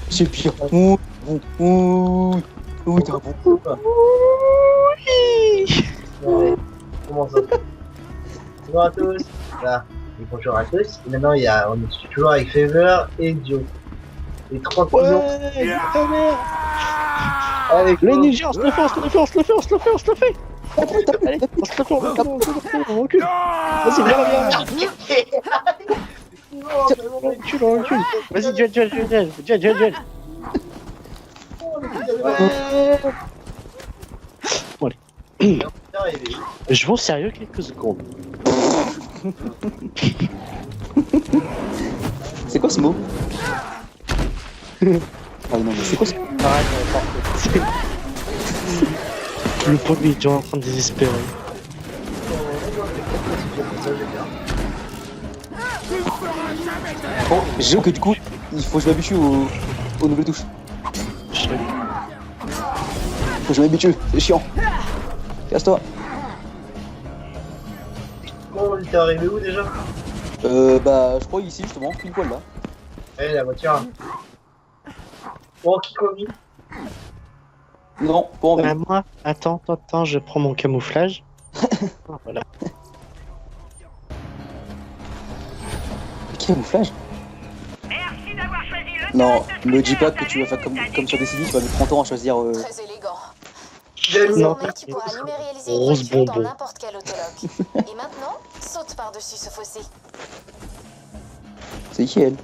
C'est le pire. Ouh, t'es un bon. Ouais. Comment ça? Bonjour à tous. Là, et bonjour à tous. Et maintenant, on est toujours avec Fever et Joe. Les trois cousins. Ouais, ta mère. Avec Le ninja, on se le fait. Allez, on se le fait, on recule. Vas-y, viens. On recule. Vas-y, duel. Bon, allez. Je vais au sérieux quelques secondes. C'est quoi ce mot? Ah non, mais c'est quoi ce mot? Arrête, le pauvre est déjà en train de désespérer. Bon, j'ai que du coup, il faut que je m'habitue aux nouvelles touches. Faut que je m'habitue, c'est chiant. Casse-toi. Bon, t'es arrivé où déjà? Bah, je crois ici justement, pile poil là. Eh, la voiture. Bon, qui commis? Non, pas envie. Moi, attends, je prends mon camouflage. Voilà. Camouflage? Non, me dis pas que tu vas faire comme sur Destiny, tu vas mettre 30 ans à choisir. Très élégant. Non, Désormais, tu pourras numériser une Rose voiture dans bonbon. n'importe quel autolock. Et maintenant, saute par-dessus ce fossé. C'est qui elle?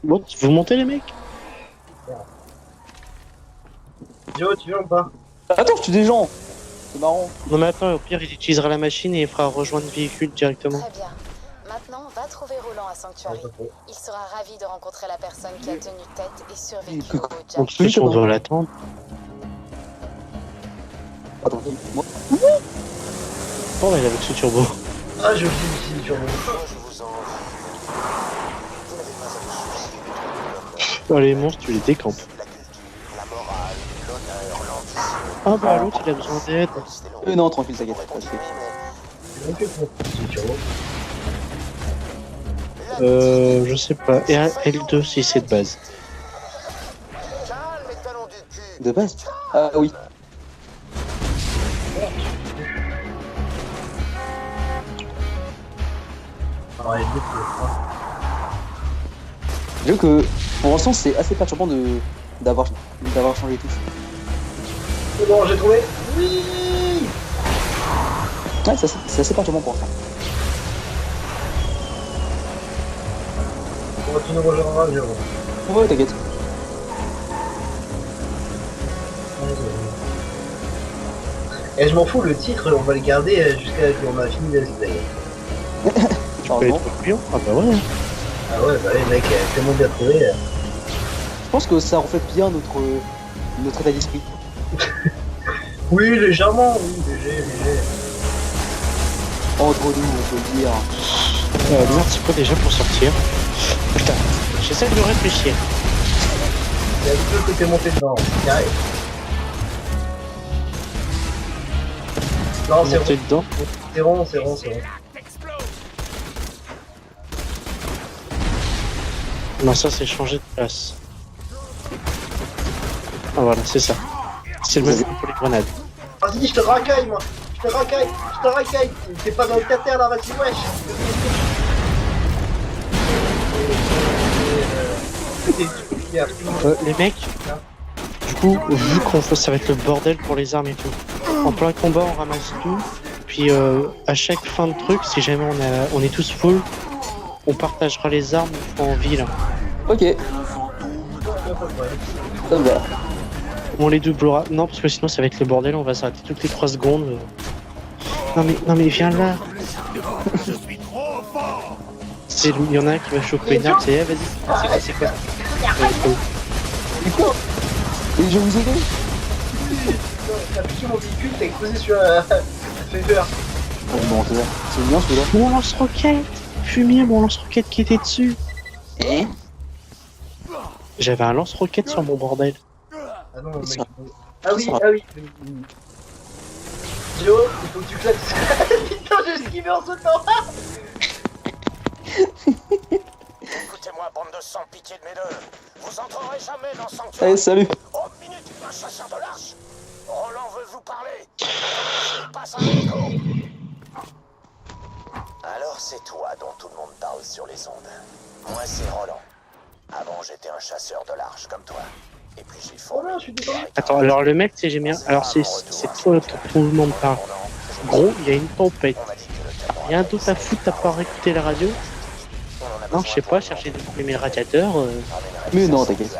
Bon, vous montez les mecs? Joe, tu viens ou pas? Attends, je tue des gens. C'est marrant. Non mais attends, au pire il utilisera la machine et il fera rejoindre le véhicule directement. Très bien. Maintenant, va trouver Roland à Sanctuary. Il sera ravi de rencontrer la personne qui a tenu tête et survécu au En Jack. plus on doit l'attendre. Attends, moi. Oh là il est avec ce turbo. Ah, je suis ici sur mon. Oh les monstres tu les décampes. Ah bah l'autre il a besoin d'aide. Non, tranquille, t'inquiète. Je sais pas. Et un L2 si c'est de base. De base? Ah oui. Alors, les deux, J'avoue que pour l'instant c'est assez perturbant d'avoir changé les touches. c'est bon, j'ai trouvé. Oui. Ouais, c'est assez perturbant pour l'instant. Bon, tu nous rejoindras, Joe. Ouais, t'inquiète. Et je m'en fous, le titre, on va le garder jusqu'à ce qu'on a fini de se tailler. Tu peux être pion? Ah bah ouais. Ah ouais, bah les mecs, tellement bien trouvé. Je pense que ça reflète bien notre état d'esprit. Oui, légèrement, oui, léger. Entre nous, on peut le dire. Merde c'est quoi déjà pour sortir? Putain, j'essaie de réfléchir. Il y a deux que t'es monté dedans, carré. Non, c'est Monter rond, dedans. c'est rond. Non ça c'est changer de place. Ah voilà c'est ça. C'est le même pour les grenades. Vas-y, je te racaille, moi. Je te racaille. T'es pas dans le cater là, vas-y, wesh. Les mecs, du coup, vu qu'on fait, ça va être le bordel pour les armes et tout. En plein combat, on ramasse tout. Puis à chaque fin de truc, si jamais on est tous full, on partagera les armes en ville. Ok, ça me va. On les doublera. Non, parce que sinon ça va être le bordel. On va s'arrêter toutes les 3 secondes. Non mais viens là. Il y en a un qui va choper une arme. C'est vas-y. C'est quoi? Et quoi? Et je vous aider? T'as piqué mon véhicule, t'as explosé sur la Fever. Bon, c'est bien celui-là. Mon lance-roquette. Fumier, mon lance-roquette qui était dessus. Eh? J'avais un lance-roquette sur mon bordel. Ah non, mec. Ça- Ah oui. Joe, il faut que tu claques. Putain, j'ai esquivé en sautant. sans pitié de mes deux. Vous entrerez jamais dans Allez, Sanctuary. salut. Oh, minute, un chasseur de l'arche. Roland veut vous parler. Il passe un écho. Alors c'est toi dont tout le monde parle sur les ondes. Moi c'est Roland. Avant j'étais un chasseur de l'arche comme toi. Et puis j'ai Oh formé. non, je suis désolé. Attends, alors le mec, c'est j'aime bien. Alors c'est toi dont tout le monde parle. Gros, il y a une tempête. On m'a dit que le Rien d'autre à foutre à part écouter la radio? Non, je sais pas, chercher des radiateurs. Mais non, t'inquiète.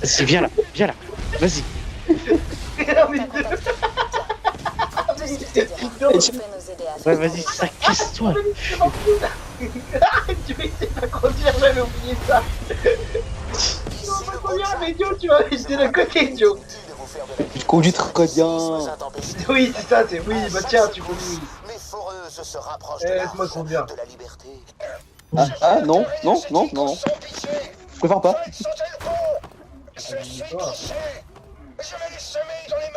Vas-y, viens là, vas-y. Non, mais Tu peux nous aider à Ouais, faire vas-y, ça casse-toi. tu vas essayer de conduire, j'avais oublié ça. Tu vas pas conduire avec Joe, tu vas rester de côté, Joe. Je conduis très bien. Oui, c'est ça, c'est oui, bah tiens, tu conduis. Les foreuses se rapprochent Laisse-moi conduire. de la liberté. Ah, non, non, non, non, non. Je préfère pas.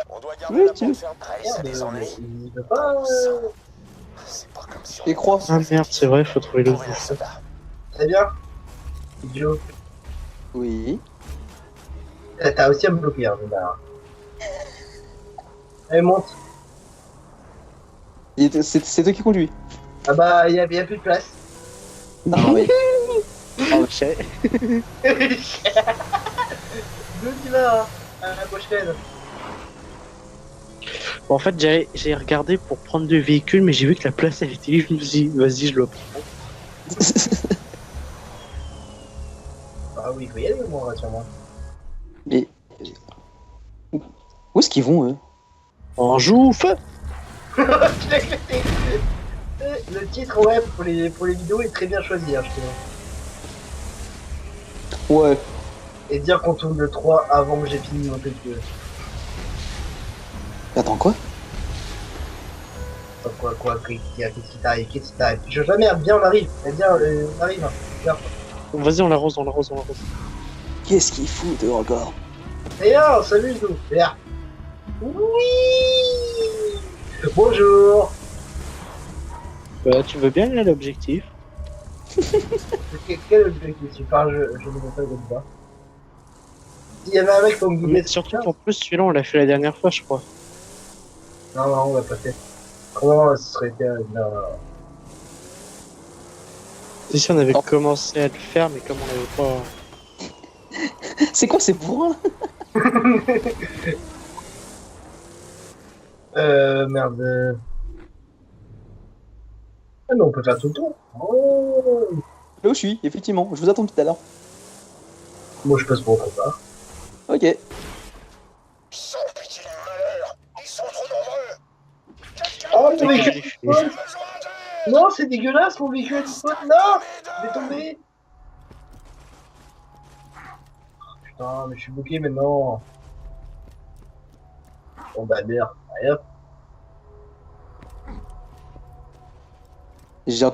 On doit garder Oui, la tu- porte fermée. Ça Mais des ennuis. il veut pas. C'est pas comme si on Et croix. Ah merde, c'est vrai, faut trouver le trouvait un bouffon. soldat. Très bien. Joe, Oui. t'as aussi à me bloquer, hein, là. Allez, monte. C'est toi qui conduis. Ah bah, y a plus de place. Non, mais. Ok. D'où tu vas, hein, à la prochaine. Bon, en fait, j'ai regardé pour prendre deux véhicules, mais j'ai vu que la place elle était libre. Je me suis dit, vas-y, je le prends. Ah oui, il faut y aller, moi, rassure-moi. Mais. Où est-ce qu'ils vont, eux? On joue feu. Je l'ai éclaté. Le titre, ouais, pour les vidéos est très bien choisi, hein, je trouve. Ouais. Et dire qu'on tourne le 3 avant que j'ai fini mon truc. Attends, quoi? Quoi, qu'est-ce qui t'arrive? Tu changes la merde, viens, on arrive. Viens, on arrive. Hein. Viens. Vas-y, on l'arrose. Qu'est-ce qu'ils foutent, eux, encore? Et là, salut, nous. Viens. Oui. Bonjour. Bah, tu veux bien aller à l'objectif? Quel objectif tu parles? Je ne sais pas comme ça. Il y avait un mec pour me guider. Mais surtout qu'en plus, celui-là, on l'a fait la dernière fois, je crois. Non, on l'a pas fait. Comment ce serait été non. Si on avait Oh. commencé à le faire, mais comme on n'avait pas... C'est quoi ces bourrins, là? Merde. Ah non, on peut faire tout le tour. Oh. Là où je suis, effectivement. Je vous attends tout à l'heure. Moi, je passe pour autre part. Ok. Sans pitié du malheur. Ils sont trop nombreux. Oh, mon Avec véhicule. les- J'ai besoin d'eux. Non, c'est dégueulasse, mon véhicule. Non, il est tombé. Putain, mais je suis bloqué maintenant. Bon bah merde. Allez hop. J'ai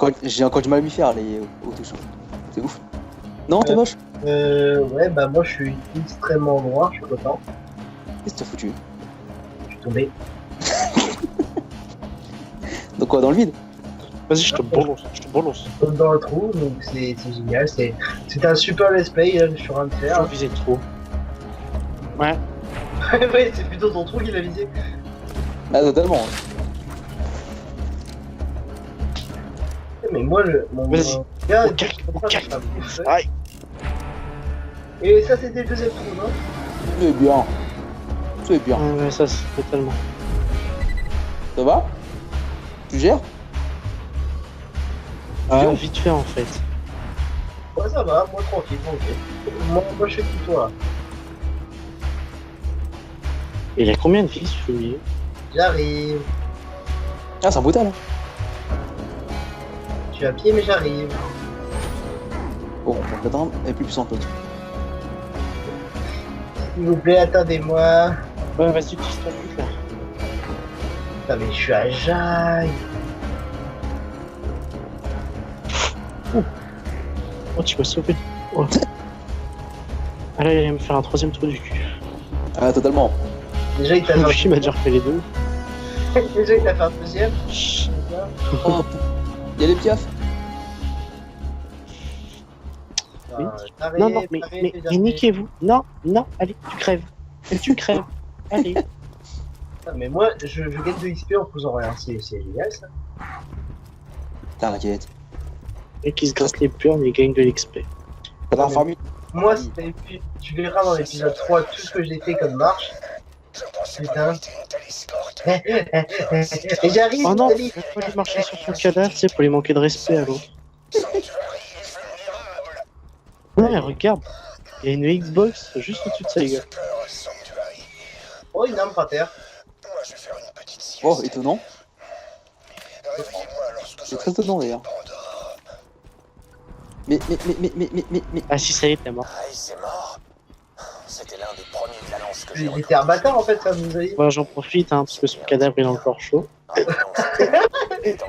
encore du mal à m'y faire, les touches. C'est ouf. Non, t'es moche. Ouais, bah moi je suis extrêmement noir, je suis content. Qu'est-ce que t'as foutu? Je suis tombé. Donc quoi, dans le vide? Vas-y, je te balance. Comme dans le trou, donc c'est génial. C'est un super let's play là, que je suis en train de Je faire. visais trop. Ouais. Ouais, c'est plutôt ton trou qu'il a visé. Ah, totalement. Mais moi, mon Vas-y. gars, Au calme, il- au calme. Ouais. Aïe. Et ça, c'était le deuxième trou, non? C'est bien. C'est bien. Ouais, ça, c'est totalement. Ça va? Tu gères? Ah, vite fait, en fait. Ouais, ça va, moi tranquille. Moi je fais tout toi. Et il a combien de vies, ce fumier? J'arrive. Ah, c'est un brutal. Hein. Je suis à pied, mais j'arrive. Bon, la drame est plus puissante l'autre. S'il vous plaît, attendez-moi. Ouais, vas-y, tu ton but, là. Putain, mais je suis à Jaille. Oh, tu m'as sauvé. Oh. Ah là, il allait me faire un troisième trou du cul. Ah, totalement. Déjà, il t'a Le fait film a déjà refait les deux. Déjà, il t'a fait un deuxième. Oh, y'a les piafs. Non, non, mais niquez-vous. Non, non, allez, tu crèves. Tu crèves. Allez. Mais moi, je gagne de XP en faisant rien, c'est génial ça. T'inquiète. Et qui se gratte les burnes, il gagne de l'XP. Ça va en farmer. Moi, tu verras dans l'épisode 3 tout ce que j'ai fait comme marche. Putain. Et j'arrive, Oh non, Nathalie. faut aller marcher sur ton cadavre, tu sais, pour lui manquer de respect à l'autre. Non, mais regarde, il y a une Xbox juste au-dessus de sa gueule. Oh, une arme par terre. Oh, étonnant. C'est très étonnant d'ailleurs. Mais. Ah si, ça y est, t'es mort. Rice est mort. C'était l'un des premiers de la lance que j'ai Il était recruté. un bâtard en fait, ça vous a dit. Moi j'en profite, hein, parce que son cadavre il est encore chaud. Dans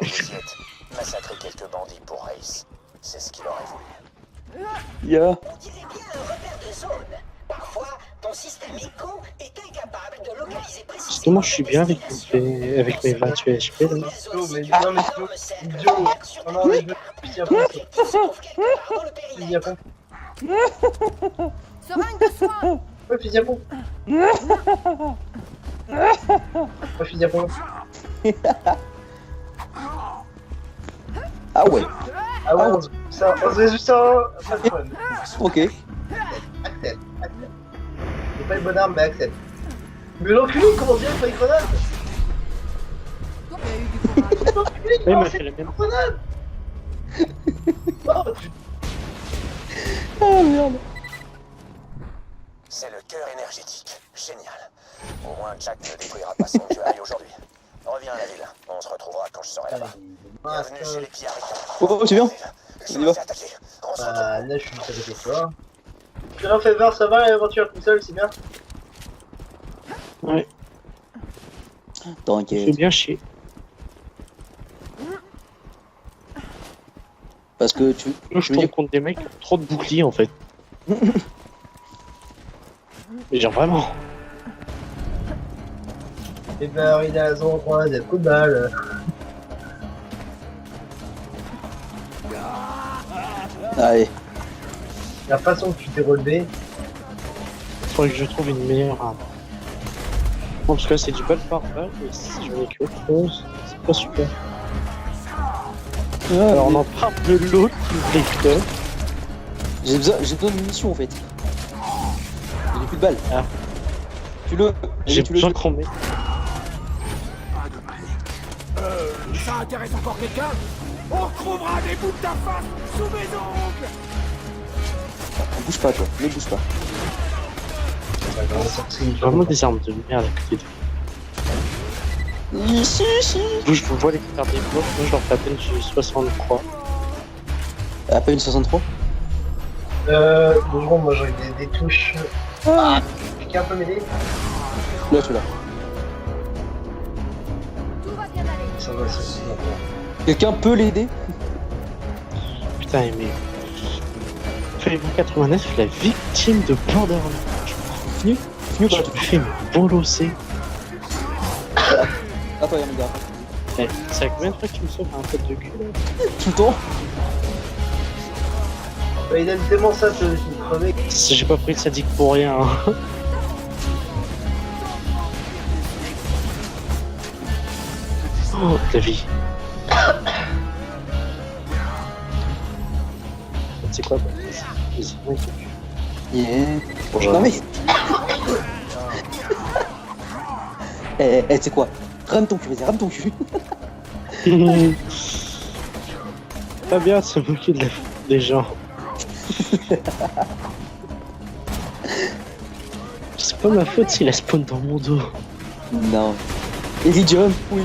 le Siète, massacrer quelques bandits pour Rice. C'est ce qu'il aurait voulu. Yeah. On dirait bien un repère de zone. Parfois, ton système ICO est incapable de localiser Parce précisément... que moi je suis bien avec mes 28 HP là. Non, mais Joe, oh non, mais je veux bien pompe. Seringue de soin. Ouais, fusil à pompe. Ouais, fusil à pompe. Ah ouais. Ah ouais, on se fait juste ça, pas de fun. Ok. Accepte. C'est pas une bonne arme, mais accepte. Mais l'enculé, comment dire, pas une grenade? Toi, il y a eu du courage. L'enculé, il m'a c'est fait la une même. grenade. Oh, tu... Oh merde. C'est le cœur énergétique. Génial. Au moins Jack ne détruira pas Sanctuary aujourd'hui. Reviens à la ville. On se retrouvera quand je serai là-bas. Bienvenue chez les pillards. Oh, tu viens? Je On y me va. fais attaquer. On se retrouve. Bah, là, je suis juste avec toi. Tu l'as fait voir, ça va, l'aventure tout seul, c'est bien? Ouais, c'est T'inquiète. bien chier. Parce que tu. Moi je tombe contre des mecs qui ont trop de boucliers en fait. Mais genre vraiment. Et ben, il a son coin, des coups de balle. Allez. La façon que tu t'es relevé, Faudrait que je trouve une meilleure arme. Bon, parce que là c'est du balle par balle, et si je mets que autre chose, c'est pas super. Alors on en parle de l'autre qui me J'ai besoin de munitions en fait. J'ai plus de balles. Ah. Tu-le. J'ai Tu-le. besoin qu'on met. Ça intéresse encore quelqu'un? On retrouvera des bouts de ta face sous mes ongles! Bouge pas toi. Ne bouge pas. ça va sortir. Vraiment des armes de merde à côté de Ici. vous. Je vous vois les faire des blocs, moi je leur fais à peine du 63. À peine 63. Bonjour, moi j'ai des touches. Ah, quelqu'un peut m'aider? Là, tu l'as. Tout va bien aller. Ça va, c'est bon. Quelqu'un peut l'aider? Putain, mais. Faites-vous 89, la victime de Borderlands. Fini ou Je pas? me fais me bolosser. Attends, y'a mon gars. Eh, c'est la combien de fois que tu me sauves un tête de cul là? Tout le temps. Bah, il aime tellement ça, je suis crevé. J'ai pas pris de sadique pour rien. Hein. Oh, la vie. C'est quoi bah, vas-y, vas-y. Yeah. Bonjour. Non mais. Tu sais quoi? Rame ton cul, vas-y, rame ton cul. Pas bien de se moquer des gens. C'est pas ma faute s'il a spawn dans mon dos. Non. Iridium, oui.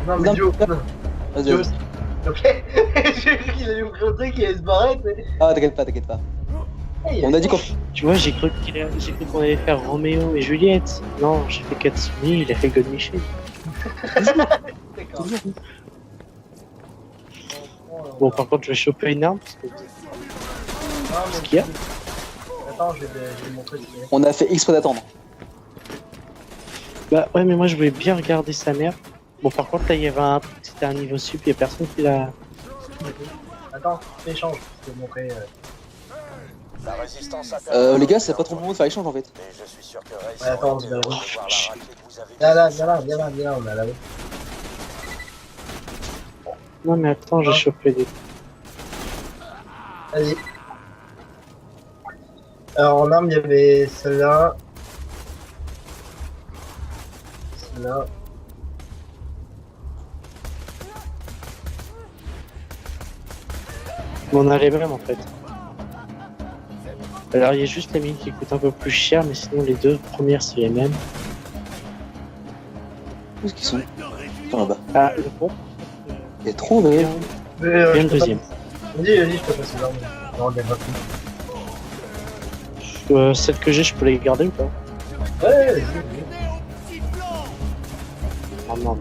Non, mais Non, Joe, non. Vas-y, Joe, vas-y. ok. J'ai vu qu'il allait ouvrir le truc, il allait se barrer, mais. Ah, t'inquiète pas, t'inquiète pas. Hey, On a dit qu'on. Tu vois, j'ai cru qu'on allait faire Roméo et Juliette. Non, j'ai fait Katsumi, il a fait God Michel. D'accord. Bon, par contre, je vais choper une arme parce que. Non, mais... qu'il y a Attends, je vais te montrer ce qu'il y a. On a fait exprès d'attendre. Bah ouais, mais moi je voulais bien regarder sa mère. Bon, par contre, là, il y avait un truc, c'était un niveau sup, il y a personne qui l'a. Attends, échange, je vais te montrer. La résistance a perdu Les gars, c'est pas trop le moment de faire échange en fait. Mais je suis sûr que Ray Ouais, attends, serait vous allez heureux voir. de voir la raclée que vous avez Viens là, mise viens là, sur viens là, pied. viens là, on a là. Non, mais attends, j'ai chopé des. Vas-y. Alors en arme, il y avait celle-là. Celle-là. On a les mêmes en fait. Alors, il y a juste la mine qui coûte un peu plus cher, mais sinon, les deux premières, c'est les mêmes. Où est-ce qu'ils sont? Par là-bas. Ah, le pont. Il y a trop de. Mais, Bien je le peux deuxième. pas- Vas-y, je peux passer l'arme. Non, on est pas plus. Celles que j'ai, je peux les garder ou pas? Ouais, vas-y, vas-y. Ah non.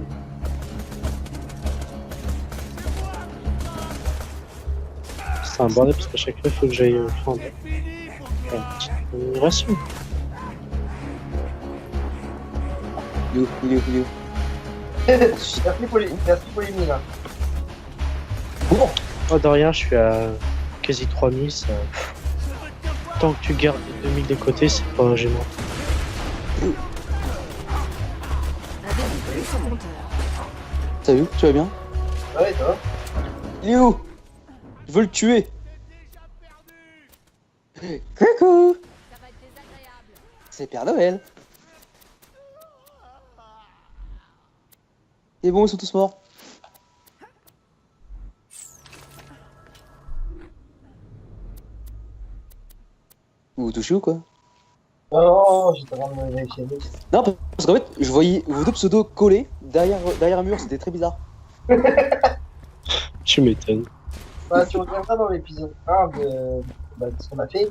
C'est un bordel parce qu'à chaque fois, il faut que j'aille prendre une petite amélioration. Il est où? Il est où? Il est où? Merci pour les mines. Hein. Oh, de rien, je suis à quasi 3000. Ça... Tant que tu gardes les 2000 des côtés, c'est pas gênant. Avec son compteur. Salut, tu vas bien? Ouais, toi. Il est où? Je veux le tuer. Coucou. Ça va être désagréable. C'est Père Noël. Et bon, ils sont tous morts. Vous vous touchez ou quoi? Oh, j'étais en train de me vérifier. Non, parce qu'en fait, je voyais vos deux pseudos collés derrière un mur, c'était très bizarre. Tu m'étonnes. Bah, tu regardes ça dans l'épisode 1 de ce qu'on a fait.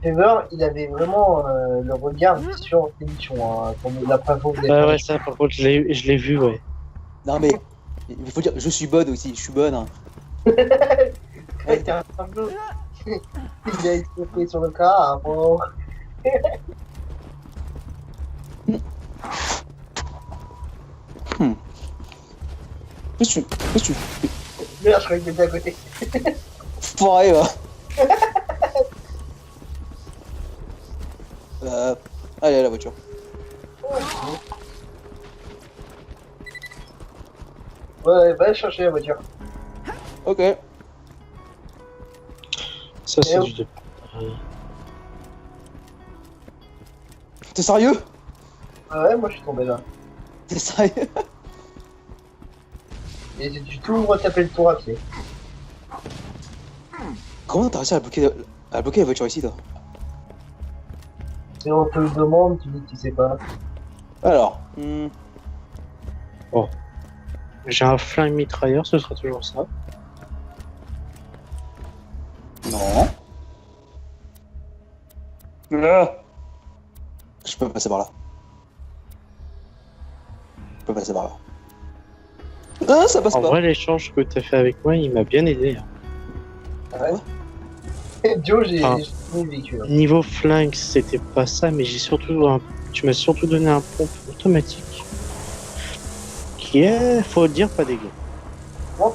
Fever, il avait vraiment le regard sur l'émission, hein, comme la première fois que vous avez Ouais, ça, par contre, je l'ai vu, ouais. Non mais, il faut dire, je suis bonne aussi, je suis bonne. Hein. Ouais, t'es un peu. Il a été sur le cas avant. Qu'est-ce que tu... Merde, je croyais que t'étais à côté. Foiré, va. Allez, la voiture. Ouais, va chercher la voiture. Ok. Ça, c'est où du. T'es sérieux? Ah ouais, moi je suis tombé là. T'es sérieux? Et j'ai du tout retaper le tour à pied. Comment t'as réussi à bloquer la voiture ici, toi? Si on te le demande, tu dis que tu sais pas. Alors, J'ai un flingue mitrailleur, ce sera toujours ça. non. Ah. Je peux passer par là. Je peux passer par là. Ah, ça passe En pas. vrai, l'échange que tu as fait avec moi, il m'a bien aidé. Hein. Ah ouais. Joe, j'ai Ah. fini le véhicule. Niveau flingue, c'était pas ça, mais j'ai surtout tu m'as surtout donné un pompe automatique. Qui est, faut le dire, pas dégueu. Oh.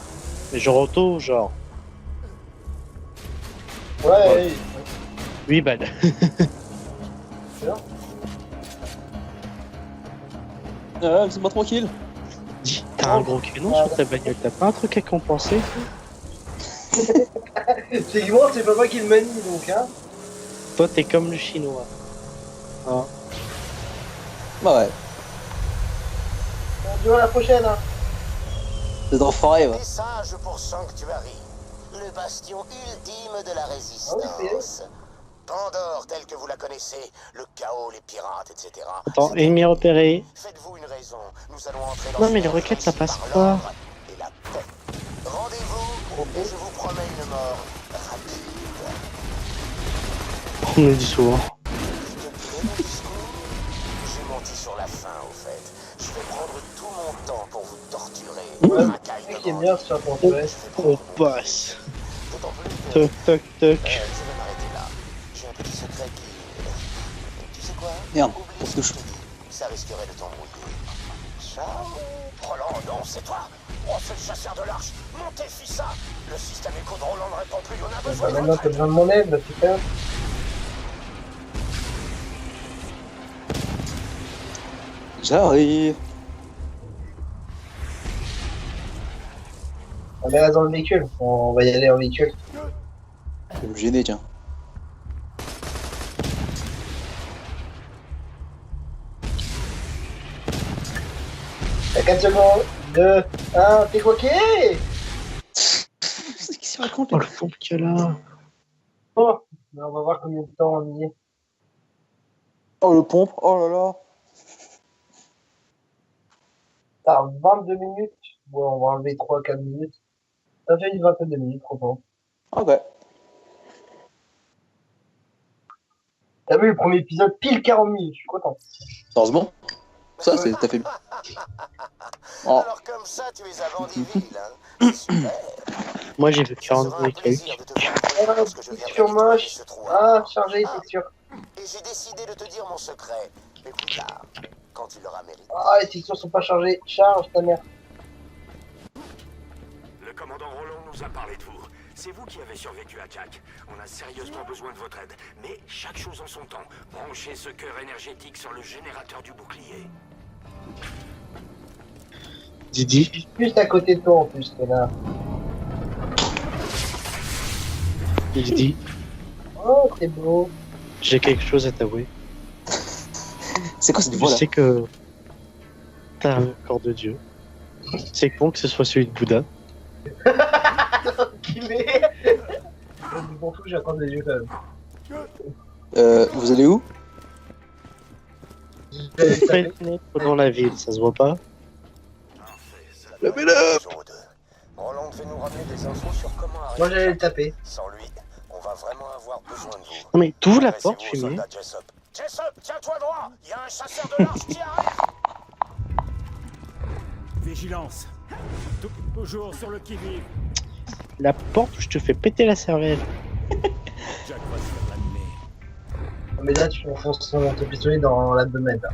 Mais genre auto, genre Ouais, 8 balles. Laisse-moi tranquille. Dis, t'as un gros canon sur ta bagnole, t'as pas un truc à compenser? c'est moi, c'est pas moi qui le manie donc, hein. Toi, t'es comme le chinois. Ah. Bah ouais. On se voit à la prochaine, hein. C'est enfoiré, va. Des sages pour Sanctuary, le bastion ultime de la résistance. Pandore, telle que vous la connaissez, le chaos, les pirates, etc. Attends, ennemi repéré. Faites-vous une raison, nous allons entrer dans Non, une mais les ère roquettes, ça régie passe par pas. l'ordre et la paix. Rendez-vous, et je vous promets une mort rapide. On le dit souvent. Je te dirai mon discours. J'ai menti sur la fin, au fait. Je vais prendre tout mon temps pour vous torturer. Ouais, Racaille c'est de qui est bandits. bien sur ton West. On passe. D'autant plus que... Toc, toc, toc. Je vais m'arrêter là. J'ai un petit secret qui... Tu sais quoi? Merde, Oublie on se ce que touche. je te dis. Ça risquerait de t'embrouiller. Ciao. Roland, non, c'est toi. Oh, c'est le chasseur de l'arche. Montez, fis ça. Le système écho de Roland ne répond plus. On a Bah, besoin de maintenant, votre t'as aide. besoin de mon aide, là, putain. J'arrive. On est là dans le véhicule. On va y aller en véhicule. Je vais me gêner, tiens. T'as 4 secondes. 2, 1, t'es coqué. Qu'est-ce qu'il se raconte? Oh, le pompe qu'il y a là. Bon, on va voir combien de temps on y est. Oh, le pompe. Oh là là. T'as 22 minutes. Bon, on va enlever 3-4 minutes. Ça fait une vingtaine de minutes, franchement. Ok. T'as vu le premier épisode pile 40 minutes, je suis content. Heureusement. Ça, c'est t'as fait. Oh. Alors comme ça, tu es à Vendiville, hein. Super. Moi j'ai vu Ce 40 sera un avec plaisir de te voir Ah, lorsque je viendrai texture nettoyer moche. ce trou. Ah, chargé, texture. Et j'ai décidé de te dire mon secret. Mais plus tard, quand il l'aura mérité. Ah, les textures sont pas chargées. Charge ta mère. Le commandant Roland nous a parlé de vous. C'est vous qui avez survécu à Jack. On a sérieusement besoin de votre aide. Mais chaque chose en son temps. Branchez ce cœur énergétique sur le générateur du bouclier. Didi, Juste à côté de toi en plus, t'es là. Didi, Oh, c'est beau. j'ai quelque chose à t'avouer. C'est quoi cette Je voix là? sais que t'as un corps de Dieu. C'est bon que ce soit celui de Bouddha. Enculé. Je m'en fous, j'ai encore des yeux quand même. Vous allez où? Fenêtre dans la ville, ça se voit pas. Levez-le! Roland devait nous ramener des infos sur comment arrêter. Moi j'allais le taper. Sans lui, on va vraiment avoir besoin de vous. Non mais t'ouvres la Adressez-vous porte, au fumier. soldat Jessup. Jessup, tiens-toi droit. Il y a un chasseur de l'arche qui arrive. Vigilance. Toujours sur le qui-vive. La porte où je te fais péter la cervelle. Jack va se faire l'animer. Mais là, tu enfonces ton pistolet dans l'abdomen. Là.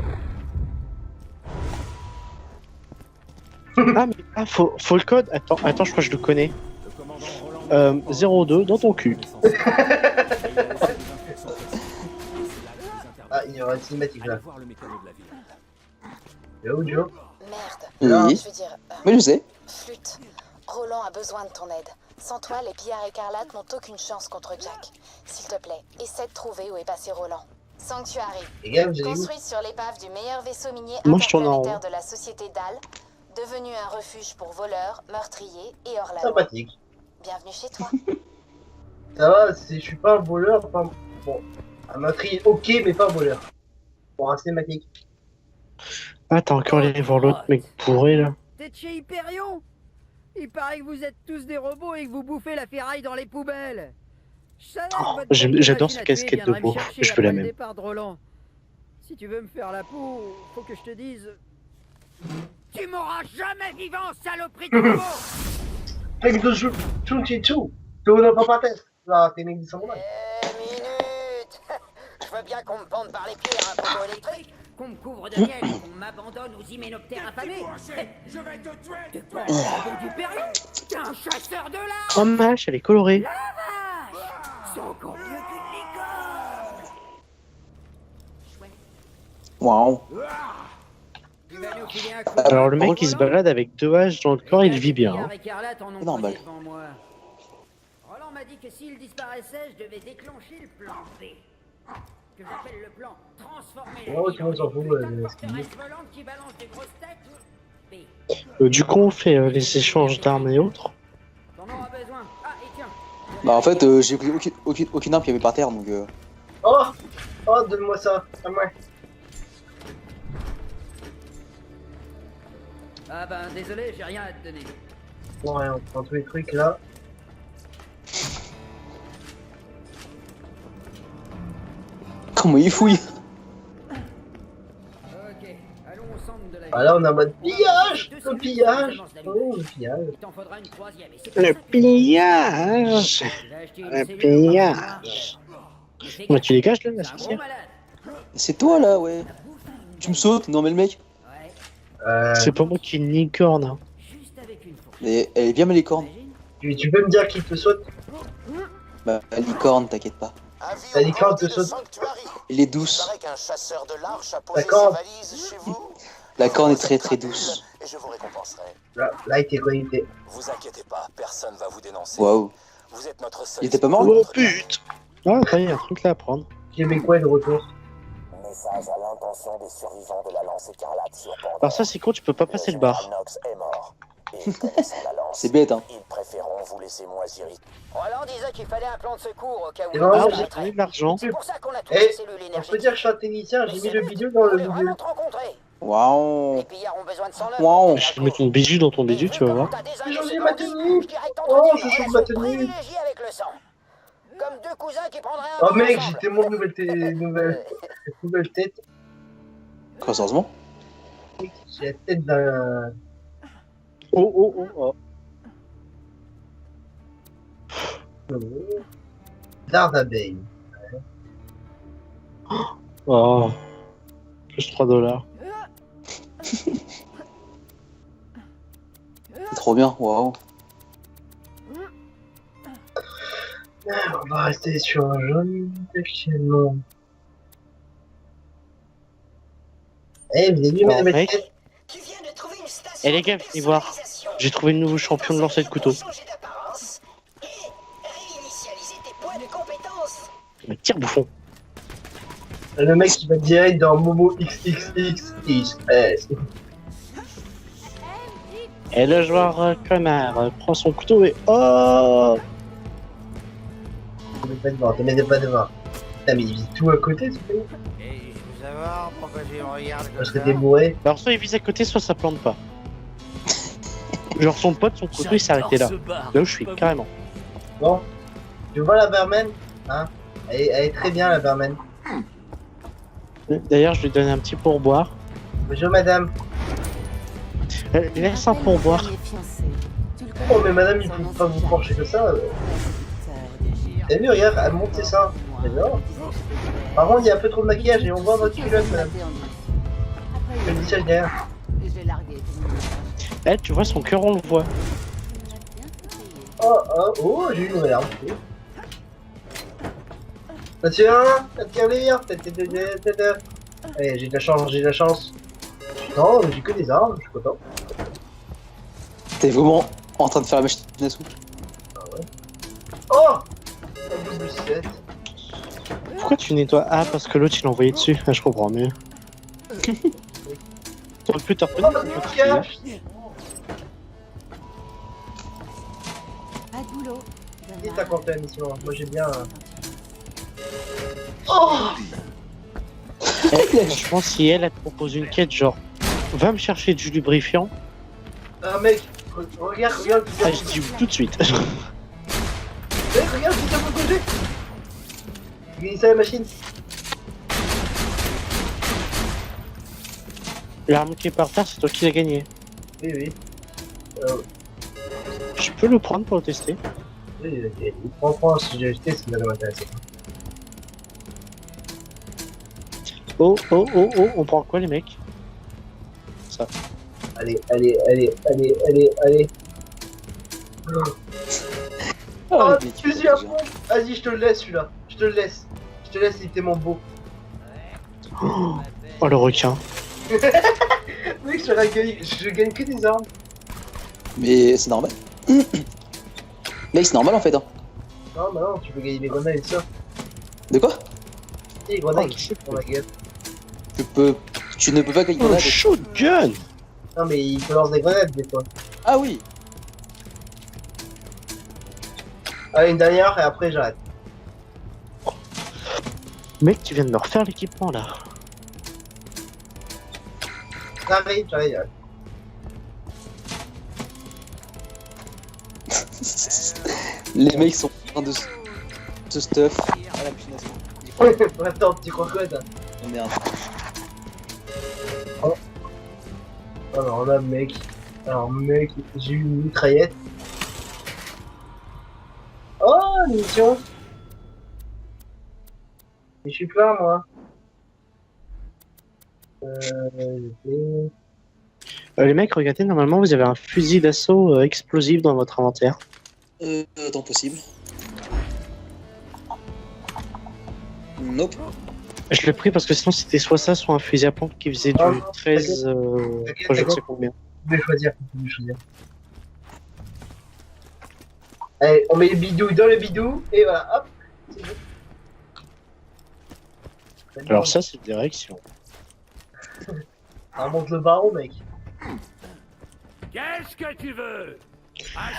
Ah mais faut le code. Attends, je crois que je le connais. Le commandant Roland 02 dans ton cul. Ah, il y aura une cinématique là. Allez voir le mécano de la ville. Et où, Joe? Merde. Oui. Je veux dire, Mais je sais. Flûte. Roland a besoin de ton aide. Sans toi, les pillards écarlates n'ont aucune chance contre Jack. S'il te plaît, essaie de trouver où est passé Roland. Sanctuary. Les gars, vous allez où? Construit sur l'épave du meilleur vaisseau minier Moi, je tourne en interplanétaire de la société DAL, devenu un refuge pour voleurs, meurtriers et hors-la-loi. Sympathique. Bienvenue chez toi. Ça va, je suis pas un voleur, pas... Bon, un meurtrier, ok, mais pas un voleur. Bon, un cinématique. Ah t'as encore allé voir l'autre mec pourré là. T'es de chez Hyperion? Il paraît que vous êtes tous des robots et que vous bouffez la ferraille dans les poubelles. Je savais que Oh, votre j'adore machine sa à tuer casquette de viendrait me veau. chercher Je veux après la le même. départ de Roland. Si tu veux me faire la peau, faut que je te dise... Tu m'auras jamais vivant, saloperie de robot. Take the shoot, tout le papa tête. La technique du samouraï. Minute. Je veux bien qu'on me pende par les pieds à un poteau électrique. Qu'on me couvre de miel, qu'on m'abandonne aux hyménoptères affamés. Je vais te tuer. T'es pas un robot du Périon. T'es un chasseur de l'art. Oh mâche, elle est colorée. La vache. C'est encore mieux qu'une licorne. Waouh. Tu vas nous filer un coup. Alors le mec il se balade avec 2 haches dans le corps, il vit bien. Hein. C'est normal. Roland m'a dit que s'il disparaissait, je devais déclencher le plan B. Que j'appelle le plan transformer la Oh, ville tout le monde s'en fout, en ce qu'il dit. forteresse volante qui balance des grosses têtes. B. Du coup on fait les échanges d'armes et autres. T'en auras besoin. Ah, et tiens. Bah en fait, j'ai pris aucune arme qu'il y avait par terre donc. Oh, donne-moi ça, à moi. Ah ben, désolé, j'ai rien à te donner. Bon, ouais, on prend tous les trucs là. Comment il fouille? Ok, allons au centre de la ville. Ah là, on est en mode pillage. Deux Le cellules pillage. qui commencent la Oh, ville. le pillage. Il t'en faudra une troisième. Et c'est pour Le ça que- pillage. Tu vas acheter une Le cellule pillage. Mais fais Bah gaffe, tu dégages là la c'est un gros sorcière. malade. C'est toi là, ouais. Tu me sautes? Non mais le mec. Ouais. C'est pas moi qui ai une licorne. Hein. Juste avec une fourchette. Mais elle est bien ma licorne. Tu peux me dire qui te saute? Bah, la licorne, t'inquiète pas. Avis La au licorne bandit te de saute. Sanctuary. Elle est Il douce. paraît qu'un chasseur de l'arche a posé ses D'accord. valises chez vous. La corne est très Vous êtes très traduit, douce. Et je vous récompenserai. Là, il t'est connecté. Vous inquiétez pas, personne va vous dénoncer. Waouh. Vous êtes notre seul. Il était pas mort, Oh pute. Ah, il y a un truc là à prendre. J'ai mis quoi de retour? Message à l'intention des survivants de la lance écarlate sur Pandore. Alors ça c'est con, tu peux pas passer le bar. Nox est mort. Et connaissant la lance, C'est bête, hein. ils préféreront vous laisser moisir. Roland disait qu'il fallait un plan de secours au cas où Et il vraiment, Ah, nous j'ai arrêterait. donné de l'argent. C'est pour ça qu'on a tous Eh, les cellules On peut énergétiques. dire que je suis un technicien, j'ai Mais mis c'est le nous bidule qui dans le voulons bidule. vraiment te rencontrer. Waouh. Les pillards ont besoin de 109. Waouh. Je vais mettre mon bijou dans ton bijou, tu vas voir. J'ai changé ma tenue. Oh, je change ma tenue. Avec le sang. Comme deux cousins qui prendraient un Oh bain mec, ensemble. j'ai tellement de nouvelles têtes. Heureusement. J'ai la tête d'un... Oh. Dard d'abeille. Oh. Plus 3 $. C'est trop bien. Waouh. On va rester sur un jaune actuellement. Eh, vous avez vu Bon, mes mec. têtes? Tu viens de trouver une station Eh les gars, de venez voir. personnalisation. J'ai trouvé le nouveau champion de lancer de couteau. Changer d'apparence et réinitialiser tes points de compétence. Mais tire bouffon. Le mec qui va direct dans Momo XXXXS. Et le joueur connard prend son couteau et oh. Te mets pas devant. Putain, mais il vise tout à côté, tu sais. Et je veux savoir pourquoi tu me regardes Parce que t'es bourré. Alors soit il vise à côté, soit ça plante pas. Genre son pote, son couteau il s'est arrêté là. Là où je suis, carrément. Bon. Tu vois la barman? Hein? Elle est très bien, la barman. D'ailleurs, je lui donne un petit pourboire. Bonjour, madame. Laisse un pourboire. Oh, mais madame, il peut pas vous pencher que ça. T'as vu, regarde, elle monte ses seins. J'adore. Par contre, il y a un peu trop de maquillage et on voit votre culotte, madame. Je le dis ça derrière. Eh, tu vois, son cœur, on le voit. Oh, j'ai eu une nouvelle arme. Tiens, lire. Allez, j'ai de la chance. Non, j'ai que des armes, je suis content. T'es vraiment en train de faire la machine à sous. Oh, un double 7. Pourquoi tu nettoies? Ah, parce que l'autre il l'a envoyé dessus. Ah, je comprends mieux. T'aurais pu te Oh, reconnaître. du cash. Et t'as compté la mission, moi j'ai bien... Oh, Eh, franchement, si elle te propose une quête, genre, va me chercher du lubrifiant, mec, regarde, ah, je dis oui tout de suite. Mec, regarde, c'est ça mon côté. J'ai gagné ça la machine. L'arme qui est par terre, c'est toi qui l'as gagné. Oui. Je peux le prendre pour le tester. Oui, prends, si j'ai acheté, c'est bien m'intéresser. Oh, on prend quoi les mecs? Ça. Allez. Oh, Oh, mais tu suis à fond. Vas-y, je te le laisse celui-là. Je te le laisse, il était mon beau. Oh le requin. Mec, je gagne que des armes. Mais c'est normal. Mec, c'est normal en fait. Hein. Non, bah non, tu peux gagner des grenades et ça. De quoi? Et les grenades Oh, qui sont dans la gueule. Tu ne peux pas gagner. Oh, shotgun. Non, mais il te lance des grenades des fois. Ah oui. Allez, une dernière et après j'arrête. Mec, tu viens de me refaire l'équipement là. J'arrive. Les mecs sont en train de se stuff à la machine à sous. Attends, tu crois quoi, toi? Oh merde. Alors là, mec, j'ai eu une mitraillette. Oh, mission. Et je suis plein, moi. Les mecs, regardez, normalement vous avez un fusil d'assaut explosif dans votre inventaire. Attends, possible. Nope. Je l'ai pris parce que sinon c'était soit ça, soit un fusil à pompe qui faisait du 13... t'inquiète, je ne sais combien. Vous pouvez choisir. Allez, on met le bidou dans le bidou, et voilà, hop. C'est bon. Alors ça c'est une direction. On monte le barreau, mec. Qu'est-ce que tu veux?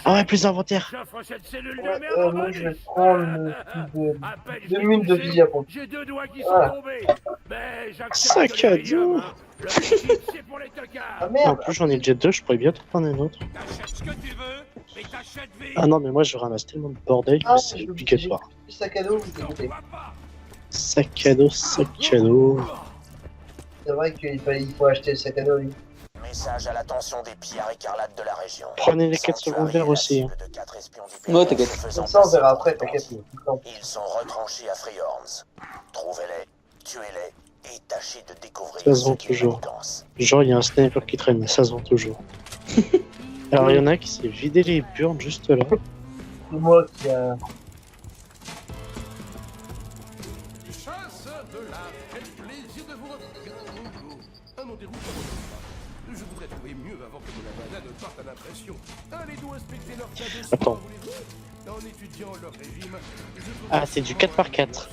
Ah ouais, plus d'inventaire. J'offre cette cellule Ouais, de merde en moi je vais bonus. prendre le plus de À peine 2 j'ai minutes de touché, fusil à pompe. J'ai 2 doigts qui Voilà. sont tombés. Mais j'accepte Sac le à médium, dos. hein. Le liquide, c'est pour les tocards. Ah En merde. plus j'en ai déjà 2, je pourrais bien te prendre un autre. T'achètes ce que tu veux, mais t'achètes vite. Ah non mais moi je ramasse tellement de bordel que Ah, c'est j'ai obligatoire. le sac à dos, vous écoutez. Sac à dos, sac à dos. C'est vrai qu'il faut acheter le sac à dos, oui. Message à l'attention des pillards écarlates de la région. Prenez les quêtes secondaires aussi. Hein. De 4 espions du Ouais, Péril t'inquiète. se faisant Comme ça, on passer verra pour après, des t'inquiète. bandits. Ils sont retranchés à Freehorns. Trouvez-les, tuez-les et tâchez de découvrir Ça se ce vend qui toujours. manigancent. Genre il y a un sniper qui traîne, mais ça se vend toujours. Alors il y en a qui s'est vidé les burnes juste là. C'est moi qui a... Chasse de l'art, quel plaisir de vous retrouver. Un nom déroute. Je voudrais trouver mieux avant que mon avada ne parte à l'impression. Allez donc inspecter leur tas de Attends. En étudiant leur régime, Ah c'est du 4x4.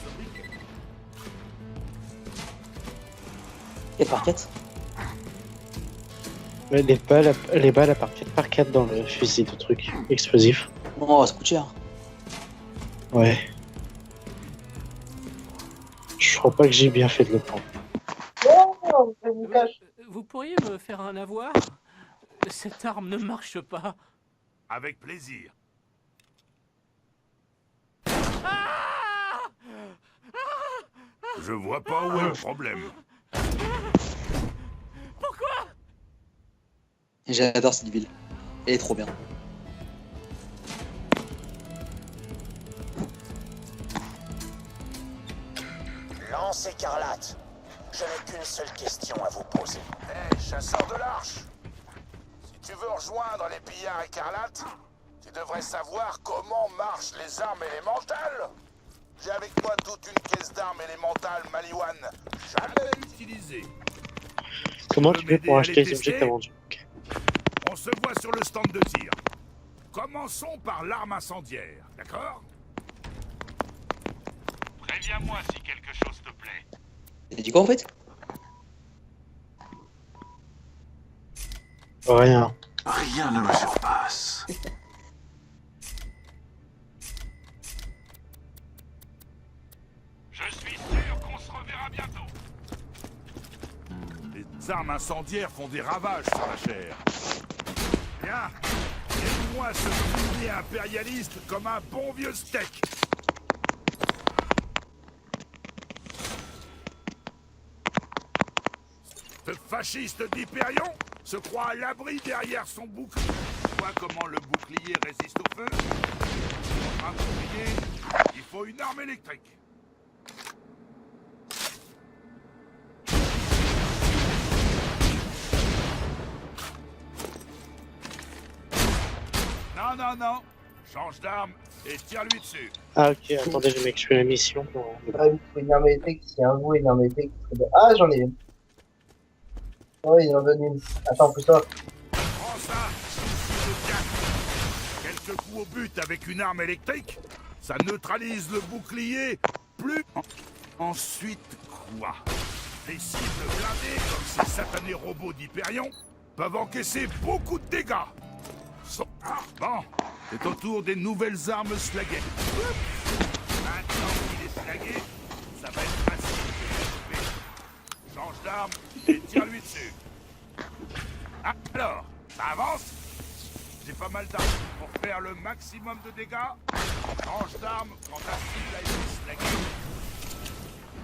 4 par 4. Ouais, les balles à part 4x4 dans le fusil de truc explosif. Oh, ça coûte cher. Ouais. Je crois pas que j'ai bien fait de le prendre. Oh, je vous cache. Vous pourriez me faire un avoir? Cette arme ne marche pas. Avec plaisir. Je vois pas où est le problème. J'adore cette ville. Elle est trop bien. Lance écarlate. Je n'ai qu'une seule question à vous poser. Hé, chasseur de l'arche! Si tu veux rejoindre les pillards écarlates, tu devrais savoir comment marchent les armes élémentales. J'ai avec moi toute une caisse d'armes élémentales Maliwan. Jamais utilisée. Comment tu fais pour acheter les objets que t'as vendus? Ok. On se voit sur le stand de tir. Commençons par l'arme incendiaire, d'accord? Préviens-moi si quelque chose te plaît. T'as dit quoi en fait? Rien. Rien ne me surpasse. Je suis sûr qu'on se reverra bientôt. Les armes incendiaires font des ravages sur la chair. Bien, aide-moi à se tourner impérialiste comme un bon vieux steak. Ce fasciste d'Hyperion se croit à l'abri derrière son bouclier. Tu vois comment le bouclier résiste au feu? Pour un bouclier, il faut une arme électrique. Non, non, non. Change d'arme et tire-lui dessus. Ah ok, attendez les mecs, je fais la mission. Pour... Ah, il faut une arme électrique, si un vous une arme électrique. Ah, j'en ai une. Oh, il en donne une. Attends, pousse-toi. Prends ça. Quelques coups au but avec une arme électrique, ça neutralise le bouclier. Plus. Ensuite, quoi? Les cibles blindées comme ces satanés robots d'Hyperion peuvent encaisser beaucoup de dégâts. Bon, c'est au tour des nouvelles armes slaguées. Maintenant qu'il est slagué, ça va être facile de les change d'arme et tire-lui dessus. Ah, alors, ça avance? J'ai pas mal d'armes pour faire le maximum de dégâts. Change d'arme quand ta cible a été slaguée.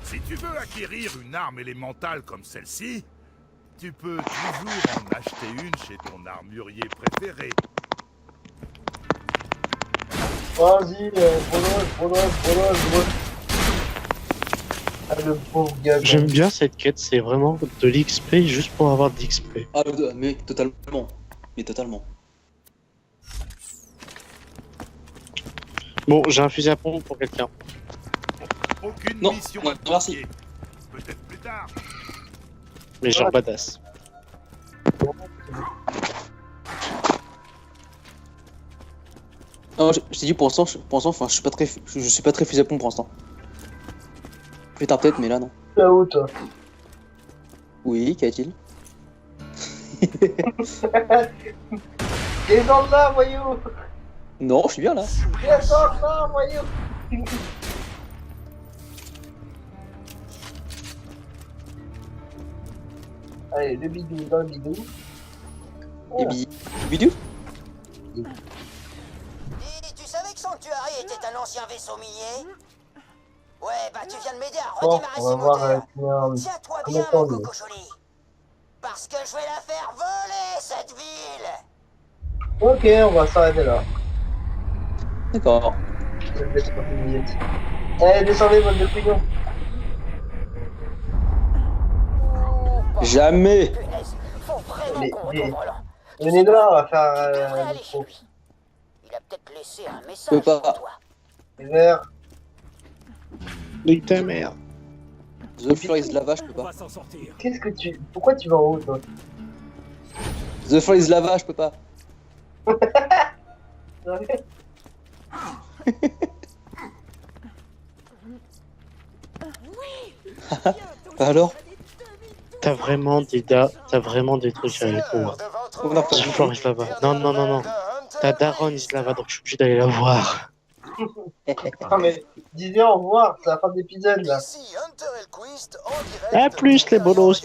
Si tu veux acquérir une arme élémentale comme celle-ci, tu peux toujours en acheter une chez ton armurier préféré. Vas-y, Brodoise. Ah, le pauvre gars. J'aime bien cette quête, c'est vraiment de l'XP juste pour avoir de l'XP. Ah, mais totalement. Mais totalement. Bon, j'ai un fusil à pompe pour quelqu'un. Aucune Non, mission non, à merci. confier. Peut-être plus tard. Mais genre badass. Non, je t'ai dit pour l'instant, enfin, je suis pas très fusil à pompe pour l'instant. Plus tard peut-être, mais là non. Là où toi? Oui, qu'y a-t-il? Descends là, voyou! Non, je suis bien là. Descends là, voyou! Allez, le bidou dans le bidou. Et bidou. Et tu savais que Sanctuary était un ancien vaisseau minier? Ouais, bah tu viens de m'aider à Bon, redémarrer on va ses voir moteurs. Tiens-toi bien, comment mon on est. coco joli. Parce que je vais la faire voler, cette ville. Ok, on va s'arrêter là. D'accord. Je vais mettre une minute. Allez, descendez, bande de couillons. Jamais. Faut vraiment Mais- qu'on mais- retrouve Roland. Venez de là, on va faire Tu devrais le aller chez pro. lui. Il a peut-être laissé un Je message peux pas. pour toi. Vert. Oui, ta mère. The Floor is lava, je peux pas. Qu'est-ce que tu... Pourquoi tu vas en haut, toi? The Floor is lava, je peux pas. Alors? T'as vraiment des trucs à répondre. On a pas The floor is lava. Non. T'as Daron is lava, donc je suis obligé d'aller la voir. Non mais, dis-lui au revoir, c'est la fin de l'épisode là. Ici Hunter Elquist en direct A plus les bolos.